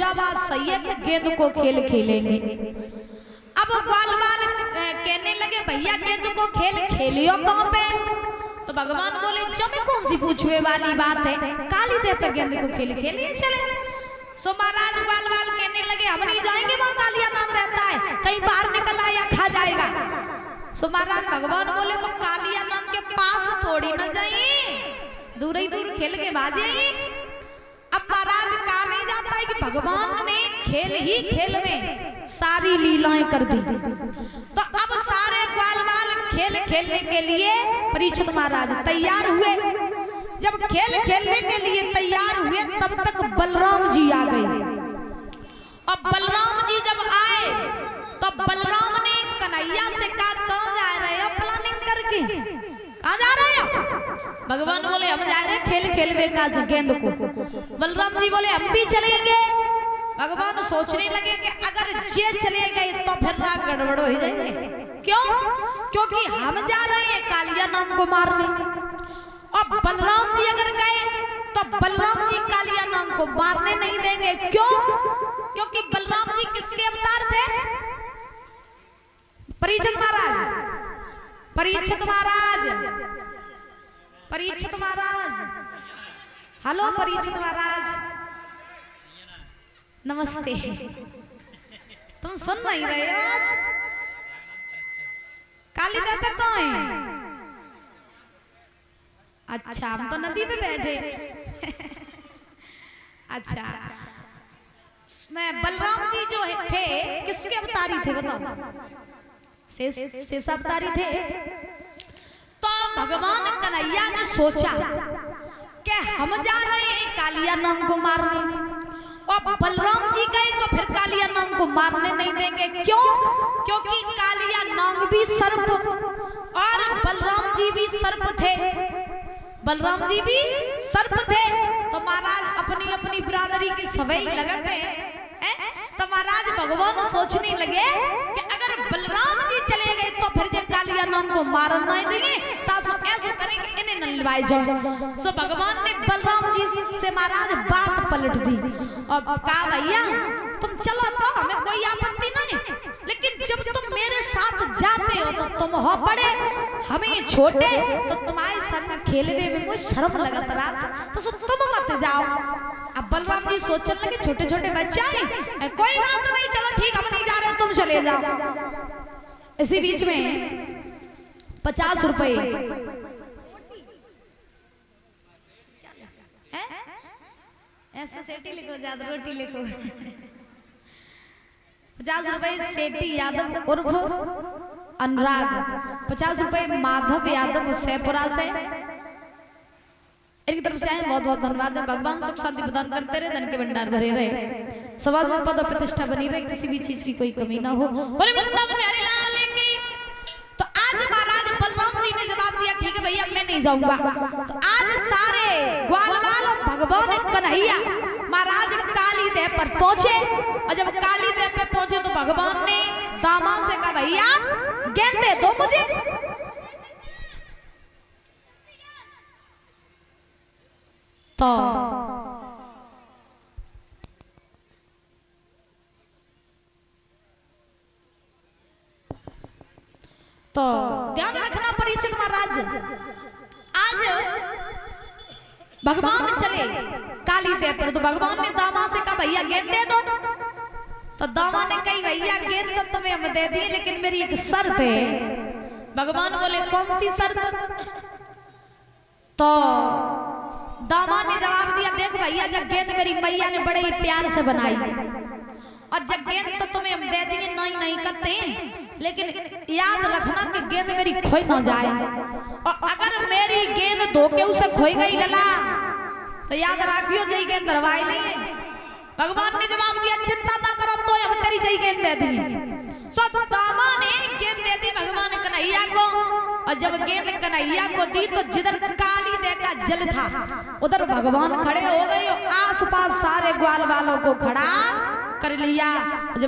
बच्चा बात सही है कि गेंद को खेल खेलेंगे। अब ग्वाल बाल कहने लगे भैया गेंद को खेल खेलियो कहाँ पे? तो भगवान बोले जब कौन सी पूछने वाली बात है, काली देव पे गेंद को खेल खेलिए चले। सो महाराज ग्वाल बाल कहने लगे हम नहीं जाएंगे, वहां कालिया नाग रहता है, कहीं बाहर निकल आया खा जाएगा। सो महाराज भगवान बोले तो कालिया नाग के पास थोड़ी न जाइए, दूर ही दूर खेल के बाजे। अब महाराज कहा नहीं जाता है कि भगवान ने खेल ही खेल में सारी लीलाएं कर दी। तो अब सारे ग्वाल बाल खेल खेलने के लिए परीक्षित महाराज तैयार हुए। जब खेल खेलने के लिए तैयार हुए तब तक बलराम जी आ गए। अब बलराम जी जब आए तो बलराम ने कन्हैया से कहा कहाँ जा रहे हो प्लानिंग करके, कहाँ जा रहे हो? भगवान बोले हम जा रहे खेल खेलवे का गेंद को। बलराम जी बोले हम भी चलेंगे। भगवान सोचने लगे कि अगर ये चले गए तो फिर राग गड़बड़ हो जाएंगे। क्यों? क्योंकि हम जा रहे हैं कालिया नाग को मारने, और बलराम जी अगर गए तो बलराम जी कालिया नाग को मारने नहीं देंगे। क्यों? क्योंकि बलराम जी किसके अवतार थे? परीक्षित महाराज, परीक्षित महाराज, परीक्षित महाराज, हेलो परीक्षित महाराज, नमस्ते। तुम सुन नहीं रहे हो? आज काली देव पे कहाँ है? अच्छा हम तो नदी पे बैठे। अच्छा मैं बलराम जी जो थे किसके अवतारी थे बताओ? शेष अवतारी थे। तो भगवान कन्हैया ने सोचा कि हम जा रहे हैं कालिया नाग को मारने, और बलराम जी गए तो फिर कालिया नाग को मारने नहीं देंगे। क्यों? क्योंकि कालिया नाग भी सर्प और बलराम जी भी सर्प थे, बलराम जी भी सर्प थे। तो महाराज अपनी अपनी बिरादरी की सवई लगते हैं। तो महाराज भगवान सोचने लगे कि अगर बलराम जी चले गए तो फिर जे कालिया नाग को मारन नहीं देंगे, तो ऐसा करेंगे इन्हें न लवाए जाए। सो भगवान ने बलराम जी से महाराज बात पलट दी और कहा भैया तुम चलो तो हमें कोई आपत्ति नहीं, लेकिन जब तुम मेरे साथ जाते हो तो तुम हो बड़े हमें छोटे, तो तुम्हारे संग खेलवे में मुझे शर्म लगत रहा, तो तुम मत जाओ। अब बलराम जी सोचने लगे छोटे छोटे बच्चे हैं, कोई बात नहीं चलो ठीक हम नहीं जा रहे तुम चले जाओ। इसी बीच में 50 रुपए ऐसा सेठी लिखो, ज्यादा रोटी लिखो। 50 रुपए सेठी यादव उर्फ अनुराग, 50 रुपए माधव यादव सैपुरा से, इनकी तरफ से आए बहुत बहुत धन्यवाद है। भगवान सुख शांति प्रदान करते रहे, धन के भंडार भरे रहे, समाज में पद और प्रतिष्ठा बनी रहे, किसी भी चीज की कोई कमी ना हो। बोले वृंदावन बिहारी लाल की। तो आज महाराज बलराम जी ने जवाब दिया ठीक है भैया मैं नहीं जाऊंगा। तो आज सारे ग्वाल बाल और भगवान कन्हैया महाराज काली देव पर पहुंचे, और जब काली देव पे पहुंचे तो भगवान ने दामा से कहा भैया गेंद दे दो मुझे। तो ध्यान रखना परीक्षित महाराज, आज भगवान चले काली देव पर, तो भगवान ने दामा से कहा भैया गेंद दे दो। तो दामा ने कही भैया गेंद तो तुम्हें हम दे दिए, लेकिन मेरी एक शर्त है। भगवान बोले कौन सी शर्त? तो दामा ने जवाब दिया देख भैया जब गेंद मेरी मैया ने बड़े ही प्यार से बनाई, और जब गेंद तो तुम्हें हम दे दिए नहीं नहीं करते, लेकिन याद रखना कि गेंद मेरी खोई ना जाए, और अगर मेरी गेंद धोखे उसे खोई गई लला तो याद रखियो जई गेंद धरवाई नहीं है। भगवान ने जवाब दिया चिंता ना करो तो हम तेरी जई गेंद दे दी। सो दामा ने गेंद दे दी भगवान कन्हैया को, और जब गेंद कन्हैया को दी तो जिधर काली देव का जल था उधर भगवान खड़े हो गए, आस पास सारे ग्वाल वालों को खड़ा कर लिया।